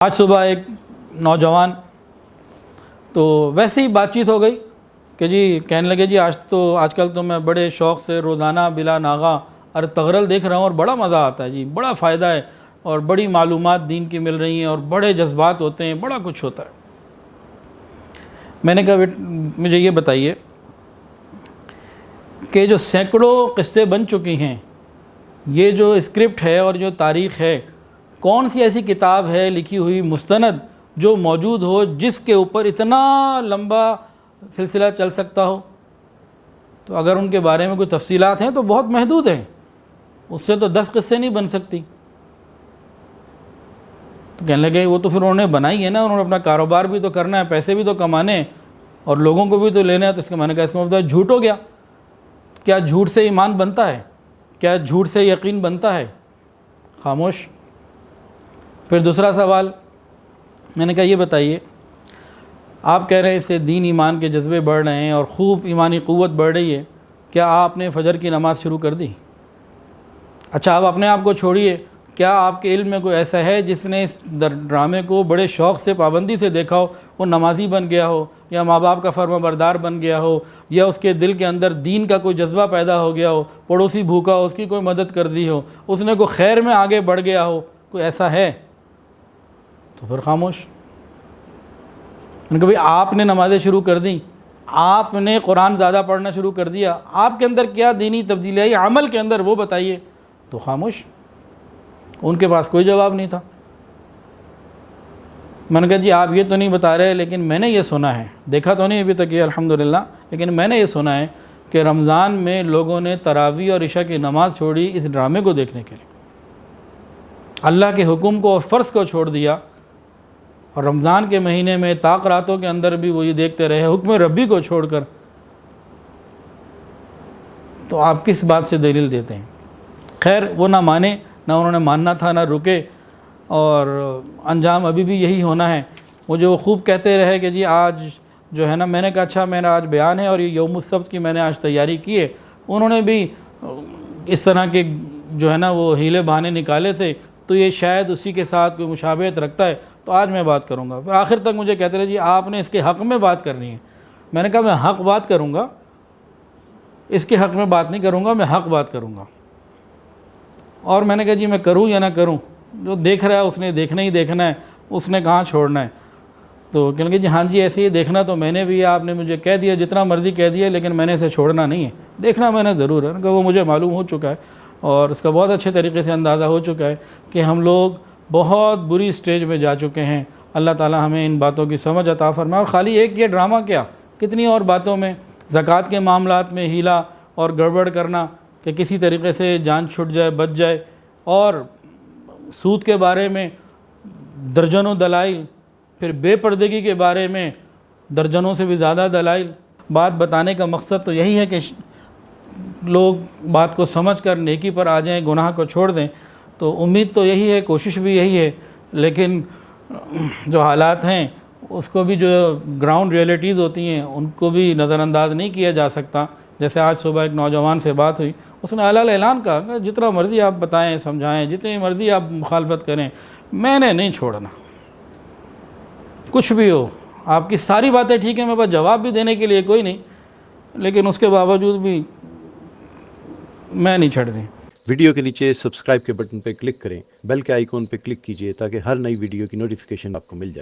آج صبح ایک نوجوان تو ویسے ہی بات چیت ہو گئی کہ جی کہنے لگے جی آج کل تو میں بڑے شوق سے روزانہ بلا ناغہ تغرل دیکھ رہا ہوں اور بڑا مزہ آتا ہے جی، بڑا فائدہ ہے اور بڑی معلومات دین کی مل رہی ہیں اور بڑے جذبات ہوتے ہیں، بڑا کچھ ہوتا ہے۔ میں نے کہا مجھے یہ بتائیے کہ جو سینکڑوں قصے بن چکی ہیں، یہ جو اسکرپٹ ہے اور جو تاریخ ہے، کون سی ایسی کتاب ہے لکھی ہوئی مستند جو موجود ہو جس کے اوپر اتنا لمبا سلسلہ چل سکتا ہو؟ تو اگر ان کے بارے میں کوئی تفصیلات ہیں تو بہت محدود ہیں، اس سے تو 10 قصے نہیں بن سکتی۔ تو کہنے لگے وہ تو پھر انہوں نے بنائی ہے نا، انہوں نے اپنا کاروبار بھی تو کرنا ہے، پیسے بھی تو کمانے ہیں اور لوگوں کو بھی تو لینا ہے، تو اس کے معنی اس کا مطلب جھوٹ ہو گیا۔ کیا جھوٹ سے ایمان بنتا ہے؟ کیا جھوٹ سے یقین بنتا ہے؟ خاموش۔ پھر دوسرا سوال میں نے کہا یہ بتائیے، آپ کہہ رہے ہیں اس سے دین ایمان کے جذبے بڑھ رہے ہیں اور خوب ایمانی قوت بڑھ رہی ہے، کیا آپ نے فجر کی نماز شروع کر دی؟ اچھا آپ اپنے آپ کو چھوڑیے، کیا آپ کے علم میں کوئی ایسا ہے جس نے اس ڈرامے کو بڑے شوق سے پابندی سے دیکھا ہو، وہ نمازی بن گیا ہو یا ماں باپ کا فرما بردار بن گیا ہو یا اس کے دل کے اندر دین کا کوئی جذبہ پیدا ہو گیا ہو، پڑوسی بھوکا ہو اس کی کوئی مدد کر دی ہو، اس نے کوئی خیر میں آگے بڑھ گیا ہو، کوئی ایسا ہے؟ تو پھر خاموش۔ میں نے کہا بھئی آپ نے نمازیں شروع کر دیں، آپ نے قرآن زیادہ پڑھنا شروع کر دیا، آپ کے اندر کیا دینی تبدیلی آئی عمل کے اندر وہ بتائیے؟ تو خاموش۔ ان کے پاس کوئی جواب نہیں تھا۔ میں نے کہا جی آپ یہ تو نہیں بتا رہے، لیکن میں نے یہ سنا ہے، دیکھا تو نہیں ابھی تک یہ الحمدللہ، لیکن میں نے یہ سنا ہے کہ رمضان میں لوگوں نے تراویح اور عشاء کی نماز چھوڑی اس ڈرامے کو دیکھنے کے لیے، اللہ کے حکم کو اور فرض کو چھوڑ دیا، اور رمضان کے مہینے میں طاق راتوں کے اندر بھی وہ یہ دیکھتے رہے حکم ربی کو چھوڑ کر۔ تو آپ کس بات سے دلیل دیتے ہیں؟ خیر وہ نہ مانے، نہ انہوں نے ماننا تھا، نہ رکے، اور انجام ابھی بھی یہی ہونا ہے۔ مجھے وہ خوب کہتے رہے کہ جی آج جو ہے نا، میں نے کہا اچھا میرا آج بیان ہے اور یہ یوم السبت کی میں نے آج تیاری کی ہے، انہوں نے بھی اس طرح کے جو ہے نا وہ ہیلے بہانے نکالے تھے، تو یہ شاید اسی کے ساتھ کوئی مشابہت رکھتا ہے، تو آج میں بات کروں گا۔ پھر آخر تک مجھے کہتے رہے جی آپ نے اس کے حق میں بات کرنی ہے۔ میں نے کہا میں حق بات کروں گا، اس کے حق میں بات نہیں کروں گا، میں حق بات کروں گا۔ اور میں نے کہا جی میں کروں یا نہ کروں، جو دیکھ رہا ہے اس نے دیکھنا ہی دیکھنا ہے، اس نے کہاں چھوڑنا ہے۔ تو کہنے لگے جی ہاں جی ایسے ہی دیکھنا تو میں نے بھی، آپ نے مجھے کہہ دیا جتنا مرضی کہہ دیا، لیکن میں نے اسے چھوڑنا نہیں ہے، دیکھنا میں نے ضرور ہے۔ کہ وہ مجھے معلوم ہو چکا ہے اور اس کا بہت اچھے طریقے سے اندازہ ہو چکا ہے کہ ہم لوگ بہت بری سٹیج میں جا چکے ہیں۔ اللہ تعالی ہمیں ان باتوں کی سمجھ عطا فرمائے، اور خالی ایک یہ ڈرامہ کیا، کتنی اور باتوں میں، زکوٰۃ کے معاملات میں ہیلا اور گڑبڑ کرنا کہ کسی طریقے سے جان چھٹ جائے، بچ جائے، اور سود کے بارے میں درجنوں دلائل، پھر بے پردگی کے بارے میں درجنوں سے بھی زیادہ دلائل۔ بات بتانے کا مقصد تو یہی ہے کہ لوگ بات کو سمجھ کر نیکی پر آ جائیں، گناہ کو چھوڑ دیں۔ تو امید تو یہی ہے، کوشش بھی یہی ہے، لیکن جو حالات ہیں اس کو بھی، جو گراؤنڈ ریئلٹیز ہوتی ہیں ان کو بھی نظر انداز نہیں کیا جا سکتا۔ جیسے آج صبح ایک نوجوان سے بات ہوئی، اس نے اعلان اعلان کہا کہ جتنا مرضی آپ بتائیں سمجھائیں، جتنی مرضی آپ مخالفت کریں، میں نے نہیں چھوڑنا، کچھ بھی ہو، آپ کی ساری باتیں ٹھیک ہیں، میرے پاس جواب بھی دینے کے لیے کوئی نہیں، لیکن اس کے باوجود بھی میں نہیں چھڑ رہی۔ ویڈیو کے نیچے سبسکرائب کے بٹن پہ کلک کریں، بیل کے آئیکن پہ کلک کیجئے تاکہ ہر نئی ویڈیو کی نوٹیفیکیشن آپ کو مل جائے۔